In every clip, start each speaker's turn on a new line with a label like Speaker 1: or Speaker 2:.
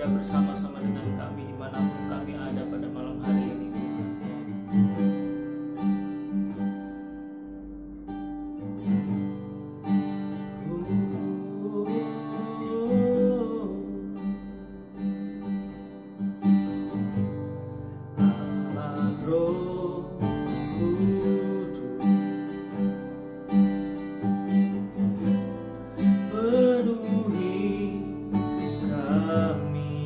Speaker 1: ada bersama-sama dengan kami dimanapun kami ada pada malam hari ini. Allah Roh Kudus, penuhi kami.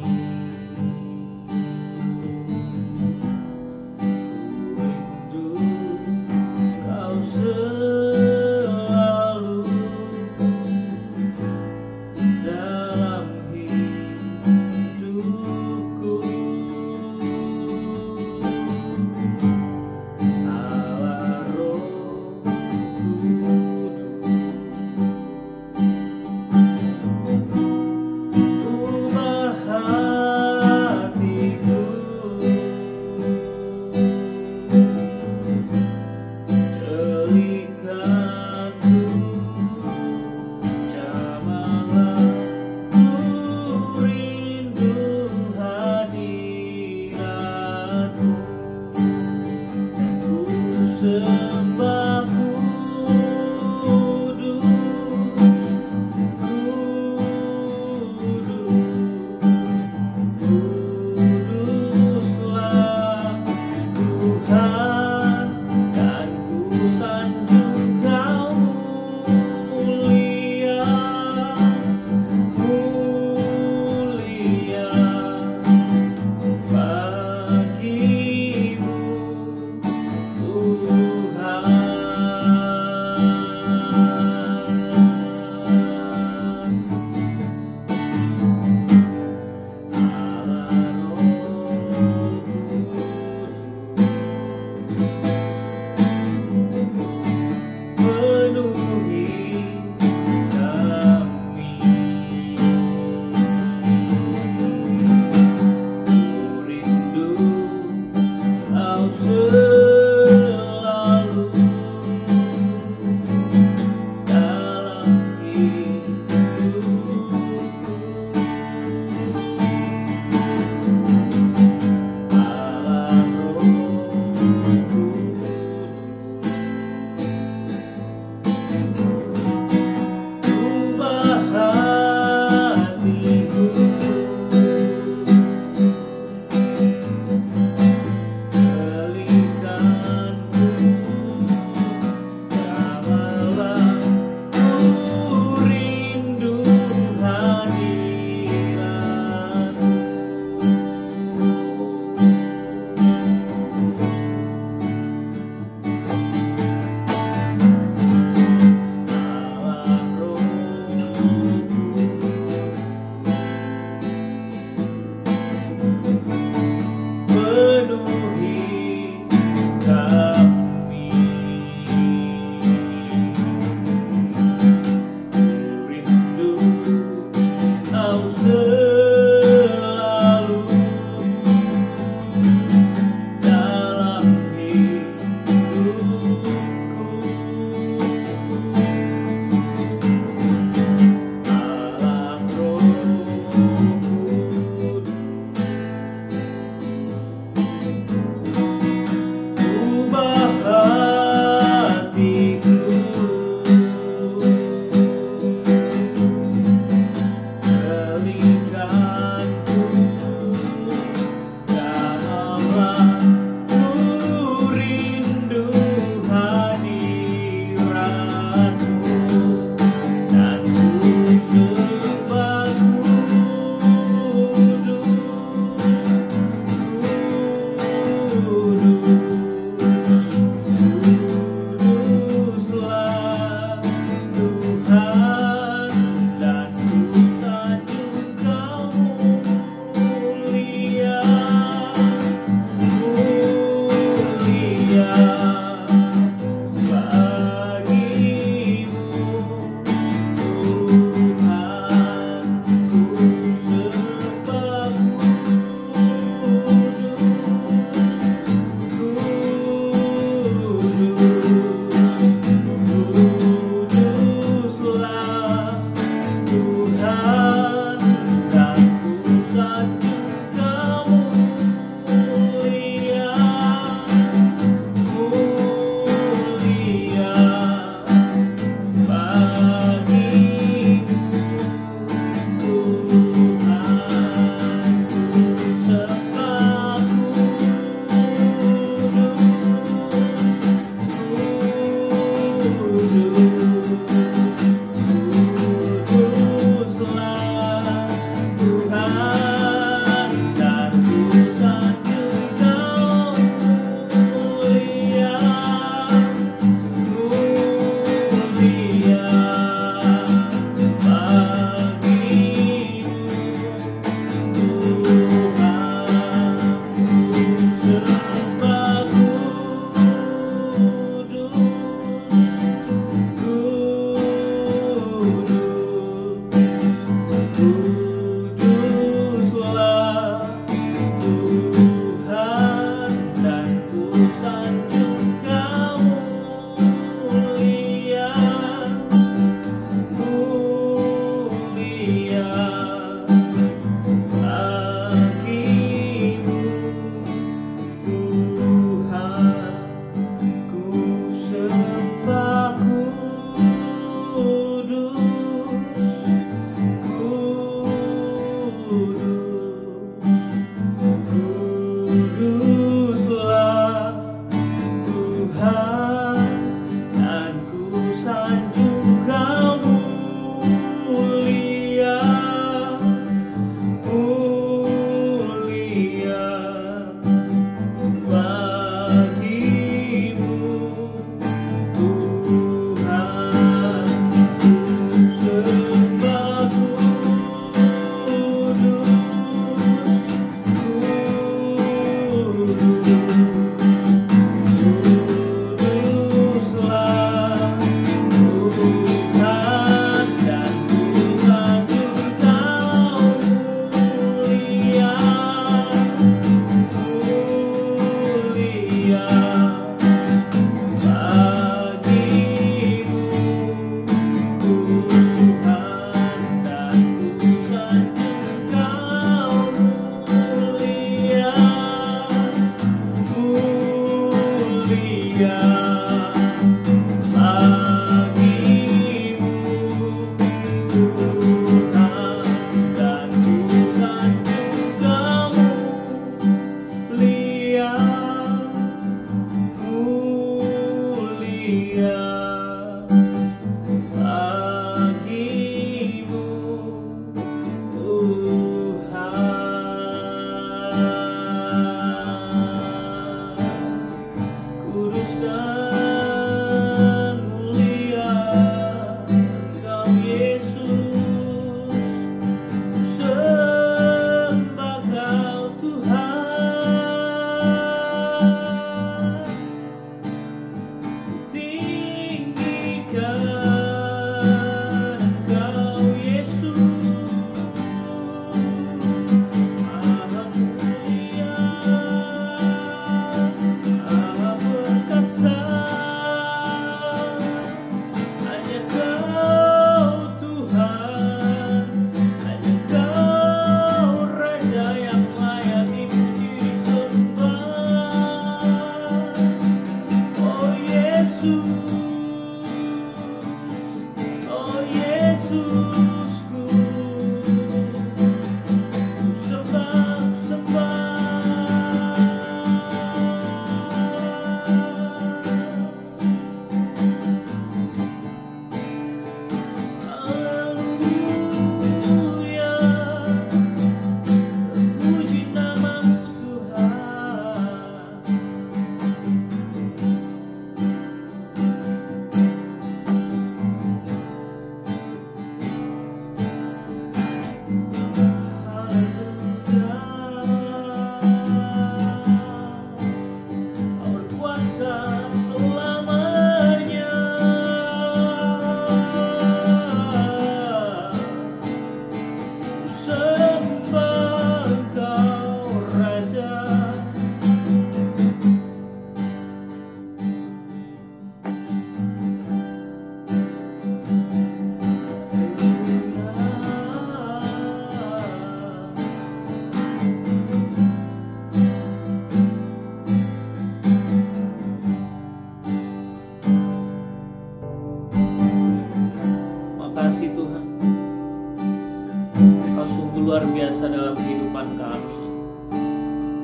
Speaker 1: luar biasa dalam kehidupan kami.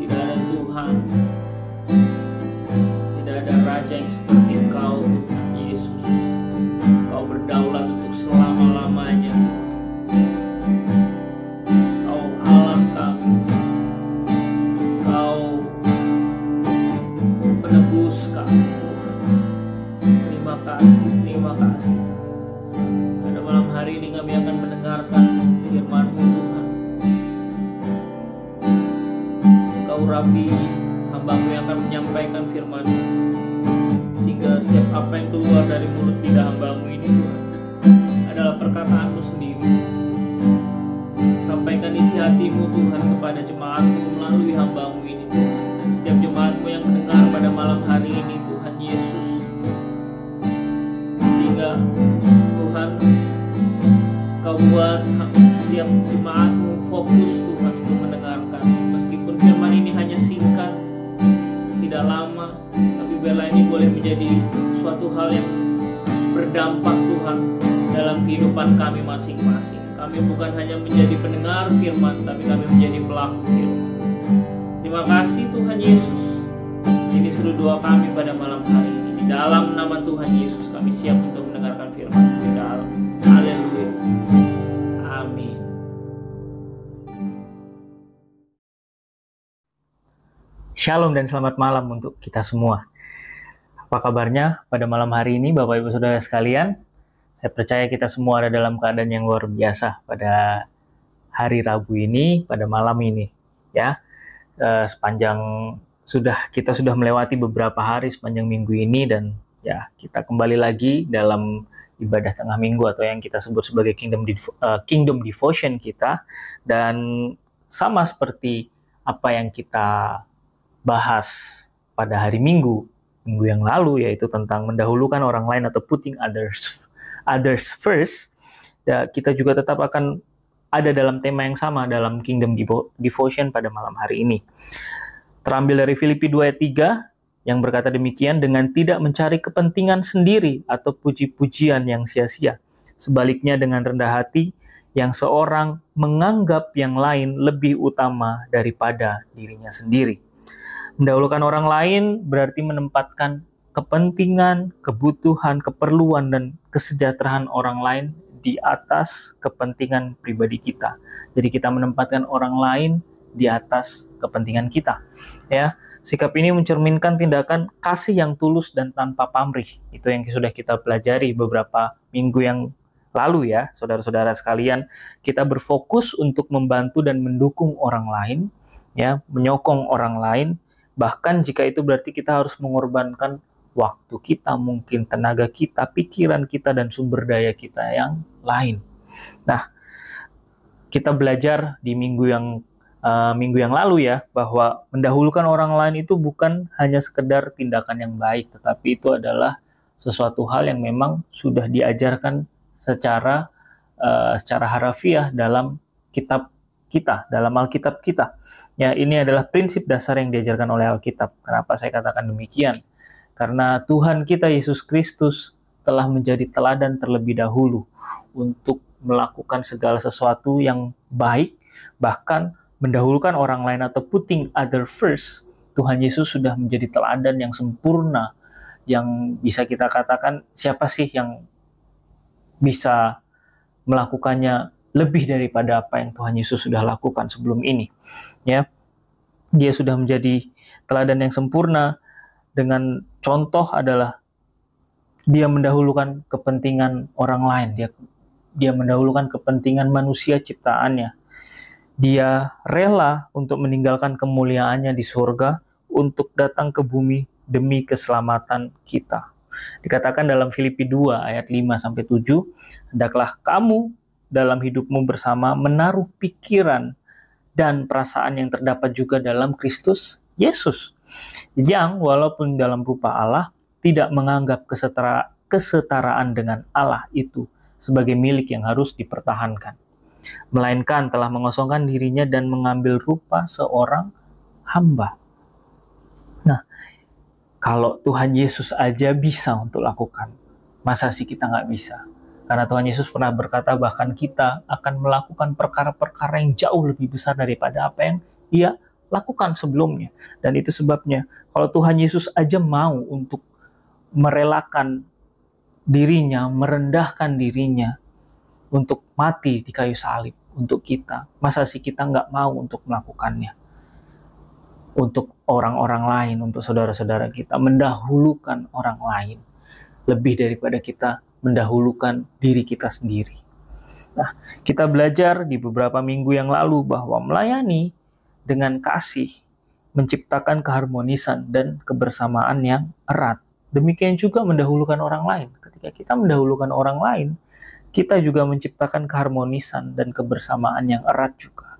Speaker 1: Tidak ada Tuhan, tidak ada Raja yang seperti Engkau, Tuhan Yesus. Kau berdaulat untuk selama-lamanya. Kau Allah urapi hamba-Mu yang akan menyampaikan firman-Mu, sehingga setiap apa yang keluar dari mulut lidah hamba-Mu ini Tuhan adalah perkataan-Mu sendiri. Sampaikan isi hati-Mu Tuhan kepada jemaat-Mu melalui hamba-Mu ini Tuhan, dan setiap jemaat-Mu yang mendengar pada malam hari ini Tuhan Yesus, sehingga Tuhan Kau buat setiap jemaat-Mu fokus Tuhan untuk mendengarkan, meskipun firman ini hanya singkat, tidak lama, tapi biarlah ini boleh menjadi suatu hal yang berdampak Tuhan dalam kehidupan kami masing-masing. Kami bukan hanya menjadi pendengar firman, tapi kami menjadi pelaku firman. Terima kasih Tuhan Yesus. Ini seluruh doa kami pada malam hari ini. Di dalam nama Tuhan Yesus kami siap untuk mendengarkan firman di dalam. Haleluya. Amin.
Speaker 2: Shalom dan selamat malam untuk kita semua. Apa kabarnya pada malam hari ini Bapak Ibu Saudara sekalian? Saya percaya kita semua ada dalam keadaan yang luar biasa pada hari Rabu ini, pada malam ini, ya. Sepanjang kita sudah melewati beberapa hari sepanjang minggu ini, dan ya kita kembali lagi dalam ibadah tengah minggu atau yang kita sebut sebagai Kingdom Devotion kita. Dan sama seperti apa yang kita bahas pada hari minggu yang lalu, yaitu tentang mendahulukan orang lain atau putting others first, ya, kita juga tetap akan ada dalam tema yang sama dalam Kingdom Devotion pada malam hari ini. Terambil dari Filipi 2 ayat 3 yang berkata demikian, dengan tidak mencari kepentingan sendiri atau puji-pujian yang sia-sia. Sebaliknya dengan rendah hati, yang seorang menganggap yang lain lebih utama daripada dirinya sendiri. Mendahulukan orang lain berarti menempatkan kepentingan, kebutuhan, keperluan, dan kesejahteraan orang lain di atas kepentingan pribadi kita. Jadi kita menempatkan orang lain di atas kepentingan kita. Ya, sikap ini mencerminkan tindakan kasih yang tulus dan tanpa pamrih. Itu yang sudah kita pelajari beberapa minggu yang lalu ya, saudara-saudara sekalian. Kita berfokus untuk membantu dan mendukung orang lain, ya, menyokong orang lain. Bahkan jika itu berarti kita harus mengorbankan waktu kita, mungkin tenaga kita, pikiran kita, dan sumber daya kita yang lain. Nah, kita belajar di minggu yang lalu ya, bahwa mendahulukan orang lain itu bukan hanya sekedar tindakan yang baik, tetapi itu adalah sesuatu hal yang memang sudah diajarkan secara harafiah dalam kitab kita, dalam Alkitab kita. Ya, ini adalah prinsip dasar yang diajarkan oleh Alkitab. Kenapa saya katakan demikian? Karena Tuhan kita Yesus Kristus telah menjadi teladan terlebih dahulu untuk melakukan segala sesuatu yang baik, bahkan mendahulukan orang lain atau putting other first. Tuhan Yesus sudah menjadi teladan yang sempurna, yang bisa kita katakan siapa sih yang bisa melakukannya lebih daripada apa yang Tuhan Yesus sudah lakukan sebelum ini. Ya, Dia sudah menjadi teladan yang sempurna. Dengan contoh adalah Dia mendahulukan kepentingan orang lain. Dia mendahulukan kepentingan manusia ciptaannya. Dia rela untuk meninggalkan kemuliaannya di surga untuk datang ke bumi demi keselamatan kita. Dikatakan dalam Filipi 2 ayat 5-7, hendaklah kamu dalam hidupmu bersama menaruh pikiran dan perasaan yang terdapat juga dalam Kristus Yesus, yang walaupun dalam rupa Allah tidak menganggap kesetaraan dengan Allah itu sebagai milik yang harus dipertahankan, melainkan telah mengosongkan dirinya dan mengambil rupa seorang hamba. Nah, kalau Tuhan Yesus aja bisa untuk lakukan, masa sih kita nggak bisa? Karena Tuhan Yesus pernah berkata bahkan kita akan melakukan perkara-perkara yang jauh lebih besar daripada apa yang Dia lakukan sebelumnya. Dan itu sebabnya kalau Tuhan Yesus aja mau untuk merelakan dirinya, merendahkan dirinya untuk mati di kayu salib untuk kita, masa sih kita nggak mau untuk melakukannya untuk orang-orang lain, untuk saudara-saudara kita, mendahulukan orang lain lebih daripada kita mendahulukan diri kita sendiri. Nah, kita belajar di beberapa minggu yang lalu bahwa melayani dengan kasih menciptakan keharmonisan dan kebersamaan yang erat. Demikian juga mendahulukan orang lain. Ketika kita mendahulukan orang lain, kita juga menciptakan keharmonisan dan kebersamaan yang erat juga.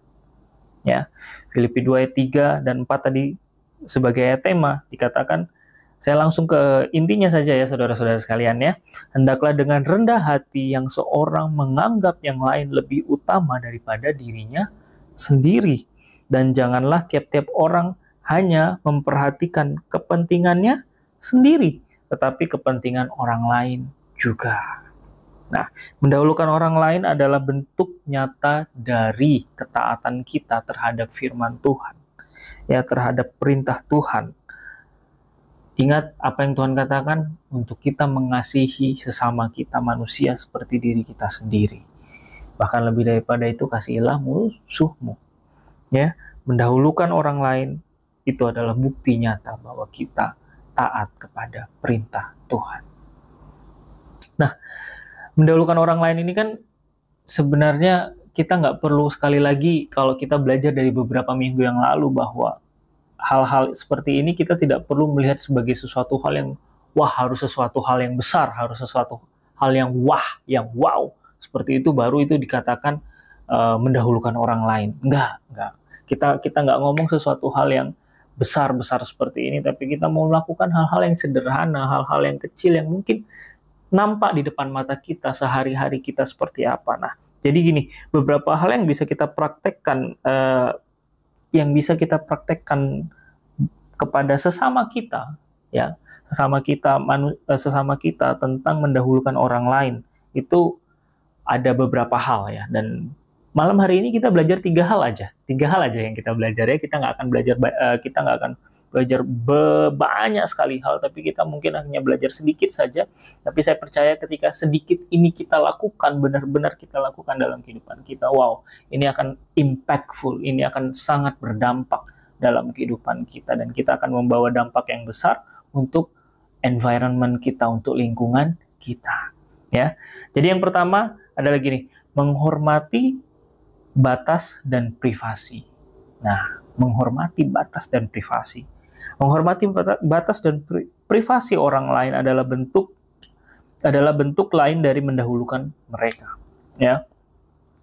Speaker 2: Ya, Filipi 2 ayat 3 dan 4 tadi sebagai ayat tema dikatakan, saya langsung ke intinya saja ya saudara-saudara sekalian ya. Hendaklah dengan rendah hati yang seorang menganggap yang lain lebih utama daripada dirinya sendiri. Dan janganlah tiap-tiap orang hanya memperhatikan kepentingannya sendiri, tetapi kepentingan orang lain juga. Nah, mendahulukan orang lain adalah bentuk nyata dari ketaatan kita terhadap firman Tuhan, ya, terhadap perintah Tuhan. Ingat apa yang Tuhan katakan, untuk kita mengasihi sesama kita manusia seperti diri kita sendiri. Bahkan lebih daripada itu, kasihilah musuhmu. Ya, mendahulukan orang lain itu adalah bukti nyata bahwa kita taat kepada perintah Tuhan. Nah, mendahulukan orang lain ini kan sebenarnya kita nggak perlu, sekali lagi kalau kita belajar dari beberapa minggu yang lalu, bahwa hal-hal seperti ini kita tidak perlu melihat sebagai sesuatu hal yang wah, harus sesuatu hal yang besar, harus sesuatu hal yang wah, yang wow. Seperti itu baru itu dikatakan mendahulukan orang lain. Enggak. Kita nggak ngomong sesuatu hal yang besar-besar seperti ini, tapi kita mau melakukan hal-hal yang sederhana, hal-hal yang kecil yang mungkin nampak di depan mata kita sehari-hari kita seperti apa. Nah, jadi gini, beberapa hal yang bisa kita praktekkan, kepada sesama kita, ya, sesama kita tentang mendahulukan orang lain, itu ada beberapa hal ya. Dan malam hari ini kita belajar tiga hal aja yang kita belajar ya. Kita nggak akan belajar banyak sekali hal, tapi kita mungkin hanya belajar sedikit saja. Tapi saya percaya ketika sedikit ini kita lakukan, benar-benar kita lakukan dalam kehidupan kita, wow, ini akan impactful, ini akan sangat berdampak dalam kehidupan kita, dan kita akan membawa dampak yang besar untuk environment kita, untuk lingkungan kita, ya. Jadi yang pertama adalah gini, menghormati batas dan privasi. Nah, menghormati batas dan privasi. Menghormati batas dan privasi orang lain adalah bentuk lain dari mendahulukan mereka. Ya,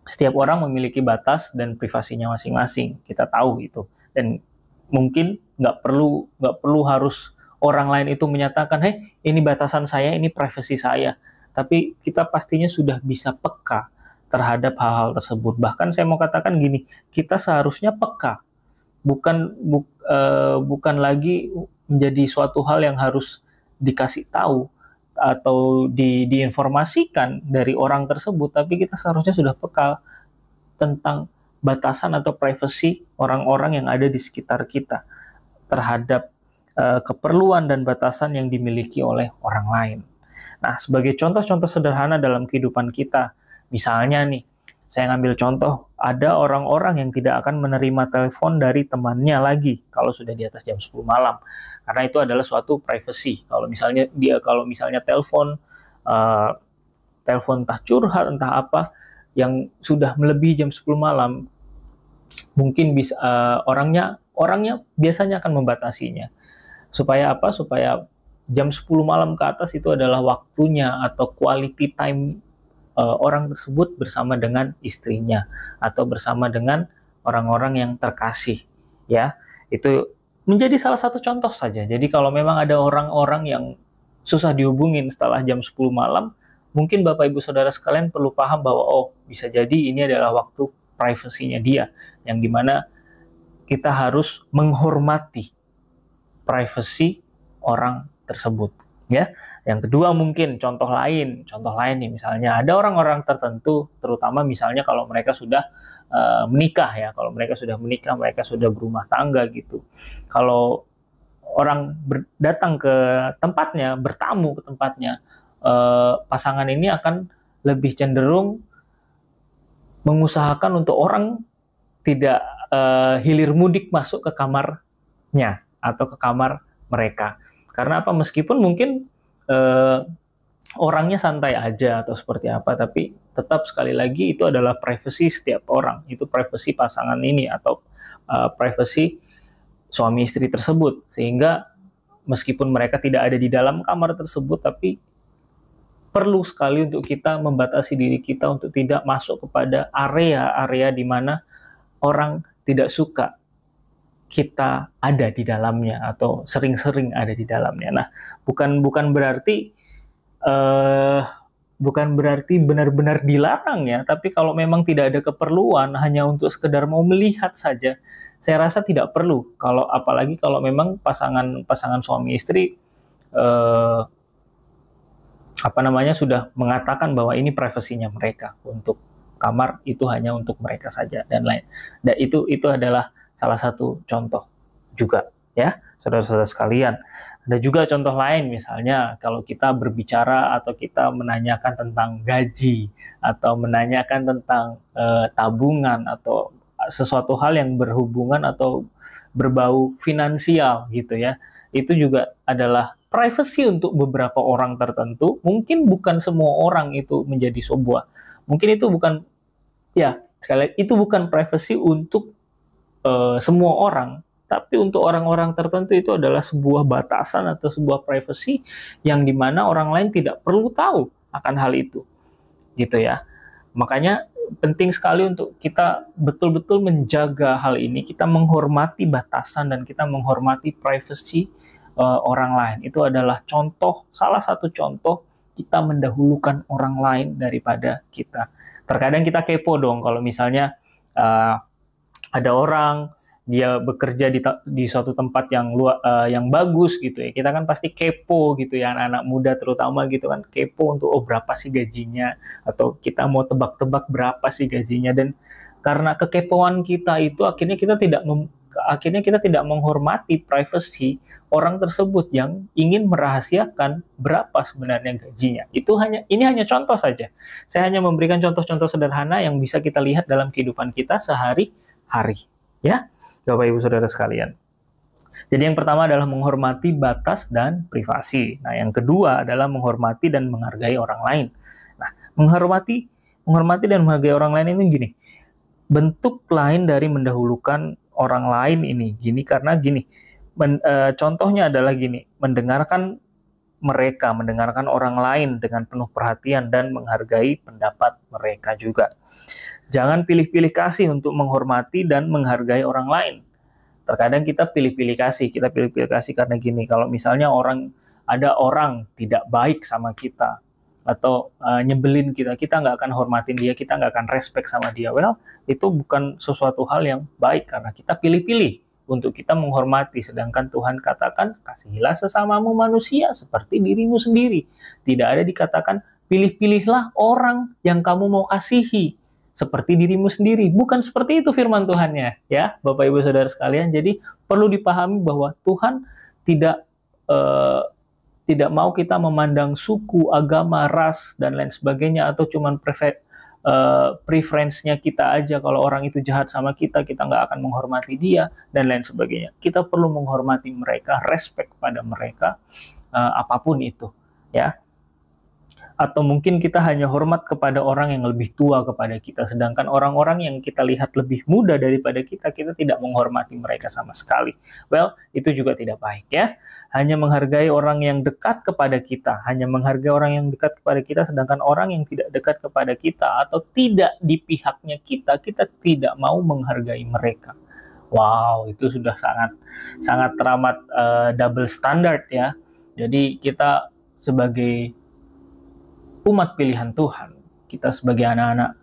Speaker 2: setiap orang memiliki batas dan privasinya masing-masing. Kita tahu itu, dan mungkin nggak perlu harus orang lain itu menyatakan, "Hei, ini batasan saya, ini privasi saya." Tapi kita pastinya sudah bisa peka terhadap hal-hal tersebut. Bahkan saya mau katakan gini, kita seharusnya peka, bukan lagi menjadi suatu hal yang harus dikasih tahu atau diinformasikan dari orang tersebut, tapi kita seharusnya sudah peka tentang batasan atau privasi orang-orang yang ada di sekitar kita terhadap keperluan dan batasan yang dimiliki oleh orang lain. Nah, sebagai contoh-contoh sederhana dalam kehidupan kita, misalnya nih, saya ngambil contoh, ada orang-orang yang tidak akan menerima telepon dari temannya lagi kalau sudah di atas jam 10 malam. Karena itu adalah suatu privacy. Kalau misalnya telepon entah curhat, entah apa, yang sudah melebihi jam 10 malam, mungkin bisa orangnya biasanya akan membatasinya. Supaya apa? Supaya jam 10 malam ke atas itu adalah waktunya atau quality time orang tersebut bersama dengan istrinya atau bersama dengan orang-orang yang terkasih, ya. Itu menjadi salah satu contoh saja. Jadi kalau memang ada orang-orang yang susah dihubungin setelah jam 10 malam, mungkin Bapak Ibu Saudara sekalian perlu paham bahwa bisa jadi ini adalah waktu privasinya dia, yang dimana kita harus menghormati privasi orang tersebut, ya. Yang kedua, mungkin contoh lain nih, misalnya ada orang-orang tertentu, terutama misalnya kalau mereka sudah menikah ya, mereka sudah berumah tangga gitu. Kalau orang datang ke tempatnya, bertamu ke tempatnya, pasangan ini akan lebih cenderung mengusahakan untuk orang tidak hilir mudik masuk ke kamarnya atau ke kamar mereka. Karena apa? Meskipun mungkin orangnya santai aja atau seperti apa, tapi tetap sekali lagi itu adalah privasi setiap orang. Itu privasi pasangan ini atau privasi suami istri tersebut, sehingga meskipun mereka tidak ada di dalam kamar tersebut, tapi perlu sekali untuk kita membatasi diri kita untuk tidak masuk kepada area-area di mana orang tidak suka kita ada di dalamnya atau sering-sering ada di dalamnya. Nah, bukan berarti bukan berarti benar-benar dilarang ya, tapi kalau memang tidak ada keperluan hanya untuk sekedar mau melihat saja, saya rasa tidak perlu. Kalau apalagi kalau memang pasangan suami istri sudah mengatakan bahwa ini privasinya mereka, untuk kamar itu hanya untuk mereka saja dan lain. Dan itu adalah salah satu contoh juga ya, saudara-saudara sekalian. Ada juga contoh lain, misalnya kalau kita berbicara atau kita menanyakan tentang gaji atau menanyakan tentang tabungan atau sesuatu hal yang berhubungan atau berbau finansial gitu ya. Itu juga adalah privacy untuk beberapa orang tertentu. Mungkin bukan semua orang itu menjadi sebuah, mungkin itu bukan, ya sekali lagi, itu bukan privacy untuk semua orang, tapi untuk orang-orang tertentu itu adalah sebuah batasan atau sebuah privacy yang dimana orang lain tidak perlu tahu akan hal itu, gitu ya. Makanya penting sekali untuk kita betul-betul menjaga hal ini, kita menghormati batasan dan kita menghormati privacy orang lain. Itu adalah contoh, salah satu contoh kita mendahulukan orang lain daripada kita. Terkadang kita kepo dong kalau misalnya ada orang dia bekerja di suatu tempat yang bagus gitu ya, kita kan pasti kepo gitu ya, anak-anak muda terutama gitu kan, kepo untuk berapa sih gajinya, atau kita mau tebak-tebak berapa sih gajinya. Dan karena kekepoan kita itu akhirnya kita tidak menghormati privacy orang tersebut yang ingin merahasiakan berapa sebenarnya gajinya. Ini hanya contoh saja. Saya hanya memberikan contoh-contoh sederhana yang bisa kita lihat dalam kehidupan kita sehari-hari. Ya, Bapak Ibu Saudara sekalian. Jadi yang pertama adalah menghormati batas dan privasi. Nah, yang kedua adalah menghormati dan menghargai orang lain. Nah, menghormati dan menghargai orang lain ini gini. Bentuk lain dari mendahulukan orang lain ini gini, karena gini. Contohnya adalah gini, mendengarkan orang lain dengan penuh perhatian dan menghargai pendapat mereka juga. Jangan pilih-pilih kasih untuk menghormati dan menghargai orang lain. Terkadang kita pilih-pilih kasih karena gini, kalau misalnya ada orang tidak baik sama kita atau nyebelin kita nggak akan hormatin dia, kita nggak akan respect sama dia. Well, itu bukan sesuatu hal yang baik karena kita pilih-pilih untuk kita menghormati, sedangkan Tuhan katakan, kasihilah sesamamu manusia seperti dirimu sendiri. Tidak ada dikatakan, pilih-pilihlah orang yang kamu mau kasihi seperti dirimu sendiri. Bukan seperti itu firman Tuhannya, ya, Bapak Ibu Saudara sekalian. Jadi perlu dipahami bahwa Tuhan tidak mau kita memandang suku, agama, ras, dan lain sebagainya, atau cuman preference-nya kita aja. Kalau orang itu jahat sama kita nggak akan menghormati dia, dan lain sebagainya. Kita perlu menghormati mereka, respect pada mereka, apapun itu, ya. Atau mungkin kita hanya hormat kepada orang yang lebih tua kepada kita, sedangkan orang-orang yang kita lihat lebih muda daripada kita tidak menghormati mereka sama sekali. Well, itu juga tidak baik, ya. Hanya menghargai orang yang dekat kepada kita, sedangkan orang yang tidak dekat kepada kita atau tidak di pihaknya kita tidak mau menghargai mereka. Wow, itu sudah sangat teramat double standard, ya. Jadi kita sebagai umat pilihan Tuhan, kita sebagai anak-anak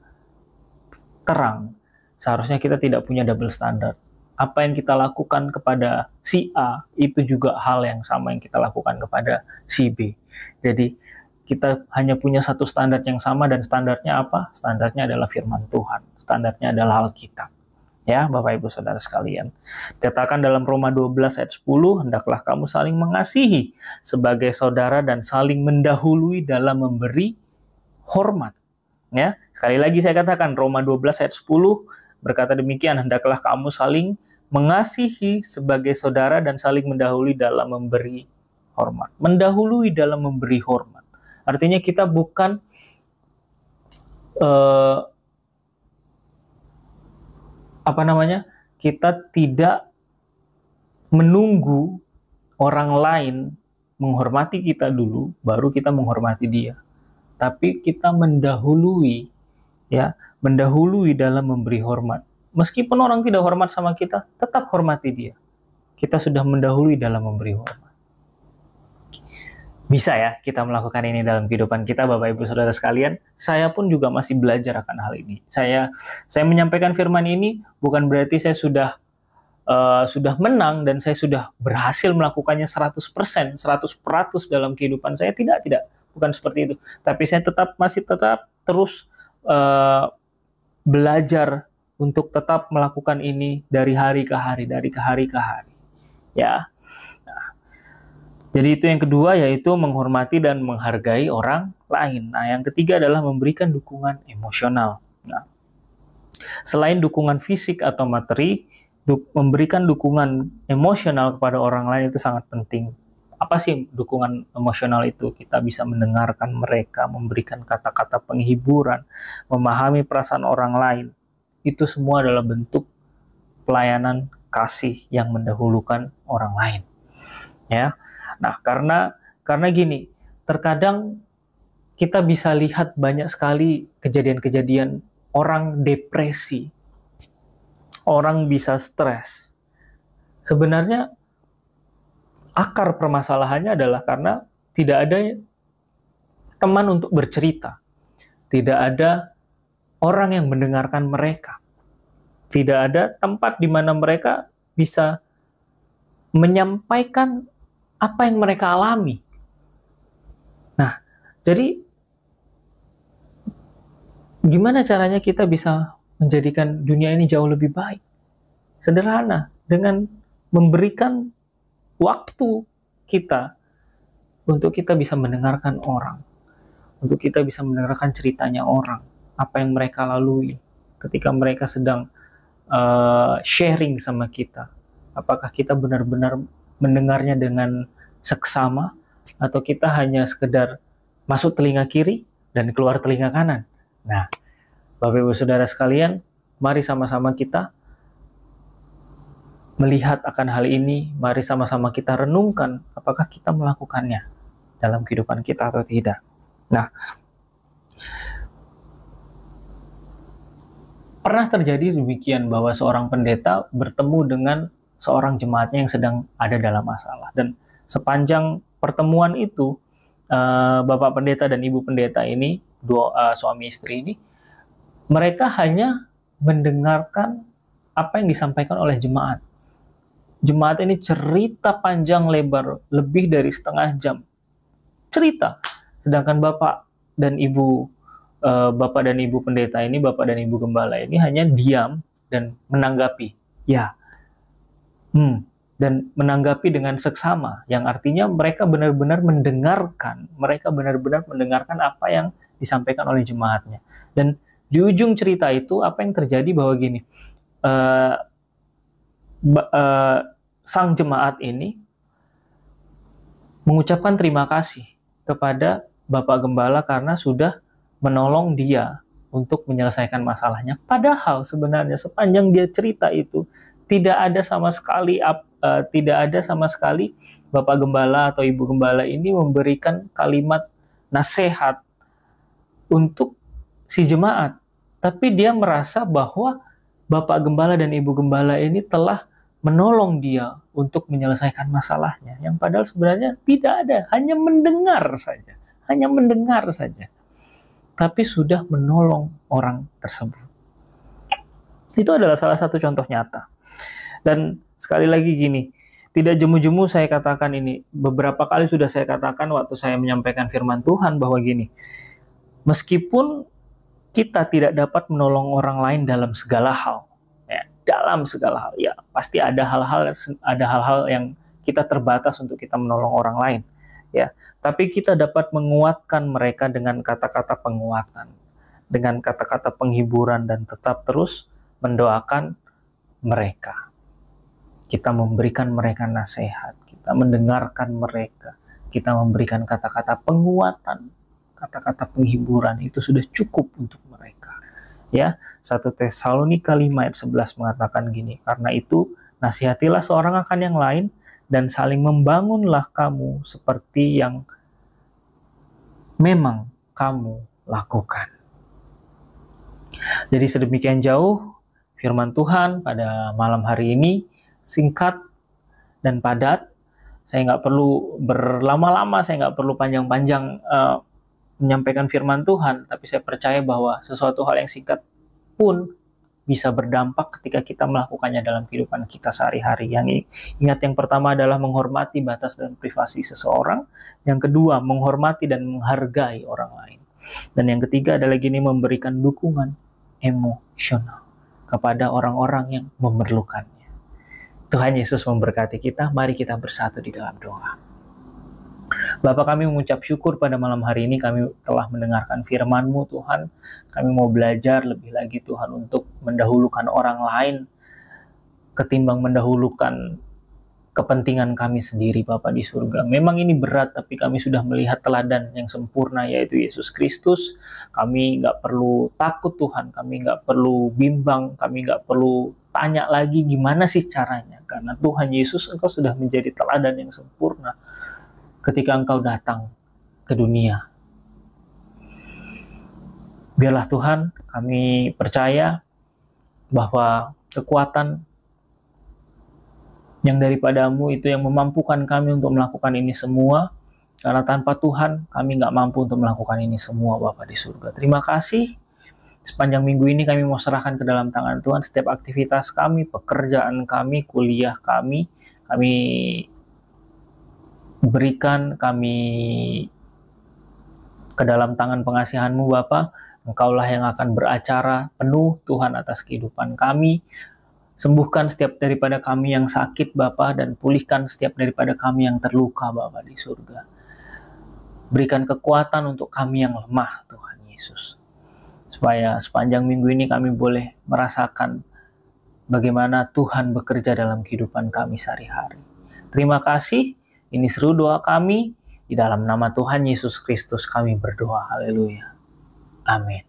Speaker 2: terang, seharusnya kita tidak punya double standard. Apa yang kita lakukan kepada si A, itu juga hal yang sama yang kita lakukan kepada si B. Jadi kita hanya punya satu standar yang sama, dan standarnya apa? Standarnya adalah firman Tuhan, standarnya adalah Alkitab. Ya, Bapak Ibu Saudara sekalian. Katakan dalam Roma 12 ayat 10, hendaklah kamu saling mengasihi sebagai saudara dan saling mendahului dalam memberi hormat. Ya, sekali lagi saya katakan Roma 12 ayat 10 berkata demikian, hendaklah kamu saling mengasihi sebagai saudara dan saling mendahului dalam memberi hormat. Mendahului dalam memberi hormat. Artinya kita bukan kita tidak menunggu orang lain menghormati kita dulu, baru kita menghormati dia. Tapi kita mendahului, ya, mendahului dalam memberi hormat. Meskipun orang tidak hormat sama kita, tetap hormati dia. Kita sudah mendahului dalam memberi hormat. Bisa ya kita melakukan ini dalam kehidupan kita, Bapak Ibu Saudara sekalian. Saya pun juga masih belajar akan hal ini. Saya menyampaikan firman ini bukan berarti saya sudah menang dan saya sudah berhasil melakukannya 100%, 100% dalam kehidupan saya. Tidak. Bukan seperti itu. Tapi saya masih tetap terus belajar untuk tetap melakukan ini dari hari ke hari, ya. Nah, jadi itu yang kedua, yaitu menghormati dan menghargai orang lain. Nah, yang ketiga adalah memberikan dukungan emosional. Nah, selain dukungan fisik atau materi, memberikan dukungan emosional kepada orang lain itu sangat penting. Apa sih dukungan emosional itu? Kita bisa mendengarkan mereka, memberikan kata-kata penghiburan, memahami perasaan orang lain. Itu semua adalah bentuk pelayanan kasih yang mendahulukan orang lain. Ya. Nah, karena gini, terkadang kita bisa lihat banyak sekali kejadian-kejadian orang depresi, orang bisa stres. Sebenarnya akar permasalahannya adalah karena tidak ada teman untuk bercerita. Tidak ada orang yang mendengarkan mereka. Tidak ada tempat di mana mereka bisa menyampaikan apa yang mereka alami. Nah, jadi gimana caranya kita bisa menjadikan dunia ini jauh lebih baik? Sederhana, dengan memberikan waktu kita untuk kita bisa mendengarkan orang, untuk kita bisa mendengarkan ceritanya orang, apa yang mereka lalui ketika mereka sedang sharing sama kita. Apakah kita benar-benar mendengarnya dengan seksama, atau kita hanya sekedar masuk telinga kiri dan keluar telinga kanan? Nah, Bapak Ibu Saudara sekalian, mari sama-sama kita melihat akan hal ini, mari sama-sama kita renungkan apakah kita melakukannya dalam kehidupan kita atau tidak. Nah, pernah terjadi demikian bahwa seorang pendeta bertemu dengan seorang jemaatnya yang sedang ada dalam masalah. Dan sepanjang pertemuan itu, Bapak Pendeta dan Ibu Pendeta ini, suami istri ini, mereka hanya mendengarkan apa yang disampaikan oleh jemaat. Jemaat ini cerita panjang lebar, lebih dari setengah jam. Cerita. Sedangkan Bapak dan Ibu Pendeta ini, Bapak dan Ibu Gembala ini hanya diam dan menanggapi. Ya. Dan menanggapi dengan seksama, yang artinya mereka benar-benar mendengarkan, apa yang disampaikan oleh jemaatnya. Dan di ujung cerita itu, apa yang terjadi bahwa gini, sang jemaat ini mengucapkan terima kasih kepada Bapak Gembala karena sudah menolong dia untuk menyelesaikan masalahnya. Padahal sebenarnya sepanjang dia cerita itu tidak ada sama sekali Bapak Gembala atau Ibu Gembala ini memberikan kalimat nasihat untuk si jemaat. Tapi dia merasa bahwa Bapak Gembala dan Ibu Gembala ini telah menolong dia untuk menyelesaikan masalahnya. Yang padahal sebenarnya tidak ada, hanya mendengar saja. Tapi sudah menolong orang tersebut. Itu adalah salah satu contoh nyata. Dan sekali lagi gini, tidak jemu-jemu saya katakan ini. Beberapa kali sudah saya katakan waktu saya menyampaikan firman Tuhan bahwa gini, meskipun kita tidak dapat menolong orang lain dalam segala hal, ya pasti ada hal-hal yang kita terbatas untuk kita menolong orang lain, ya. Tapi kita dapat menguatkan mereka dengan kata-kata penguatan, dengan kata-kata penghiburan, dan tetap terus mendoakan mereka. Kita memberikan mereka nasihat, kita mendengarkan mereka, kita memberikan kata-kata penguatan, kata-kata penghiburan, itu sudah cukup untuk mereka. Ya, 1 Tesalonika 5 ayat 11 mengatakan gini, karena itu Nasihatilah seorang akan yang lain, dan saling membangunlah kamu seperti yang memang kamu lakukan. Jadi sedemikian jauh firman Tuhan pada malam hari ini, singkat dan padat. Saya nggak perlu berlama-lama, saya nggak perlu panjang-panjang menyampaikan firman Tuhan, tapi saya percaya bahwa sesuatu hal yang singkat pun bisa berdampak ketika kita melakukannya dalam kehidupan kita sehari-hari. Ingat, yang pertama adalah menghormati batas dan privasi seseorang. Yang kedua, menghormati dan menghargai orang lain. Dan yang ketiga adalah memberikan dukungan emosional kepada orang-orang yang memerlukannya. Tuhan Yesus memberkati kita. Mari kita bersatu di dalam doa. Bapa, kami mengucap syukur pada malam hari ini kami telah mendengarkan firman-Mu, Tuhan. Kami mau belajar lebih lagi, Tuhan, untuk mendahulukan orang lain ketimbang mendahulukan kepentingan kami sendiri, Bapa di surga. Memang ini berat, tapi kami sudah melihat teladan yang sempurna, yaitu Yesus Kristus. Kami nggak perlu takut, Tuhan. Kami nggak perlu bimbang. Kami nggak perlu tanya lagi gimana sih caranya. Karena Tuhan Yesus, Engkau sudah menjadi teladan yang sempurna ketika Engkau datang ke dunia. Biarlah Tuhan, kami percaya bahwa kekuatan yang daripada-Mu itu yang memampukan kami untuk melakukan ini semua. Karena tanpa Tuhan, kami nggak mampu untuk melakukan ini semua, Bapa di surga. Terima kasih. Sepanjang minggu ini kami mau serahkan ke dalam tangan Tuhan setiap aktivitas kami, pekerjaan kami, kuliah kami berikan kami ke dalam tangan pengasihan-Mu, Bapa. Engkaulah yang akan beracara penuh, Tuhan, atas kehidupan kami. Sembuhkan setiap daripada kami yang sakit, Bapa, dan pulihkan setiap daripada kami yang terluka, Bapa di surga. Berikan kekuatan untuk kami yang lemah, Tuhan Yesus. Supaya sepanjang minggu ini kami boleh merasakan bagaimana Tuhan bekerja dalam kehidupan kami sehari-hari. Terima kasih. Ini seru doa kami. Di dalam nama Tuhan Yesus Kristus kami berdoa. Haleluya. Amin.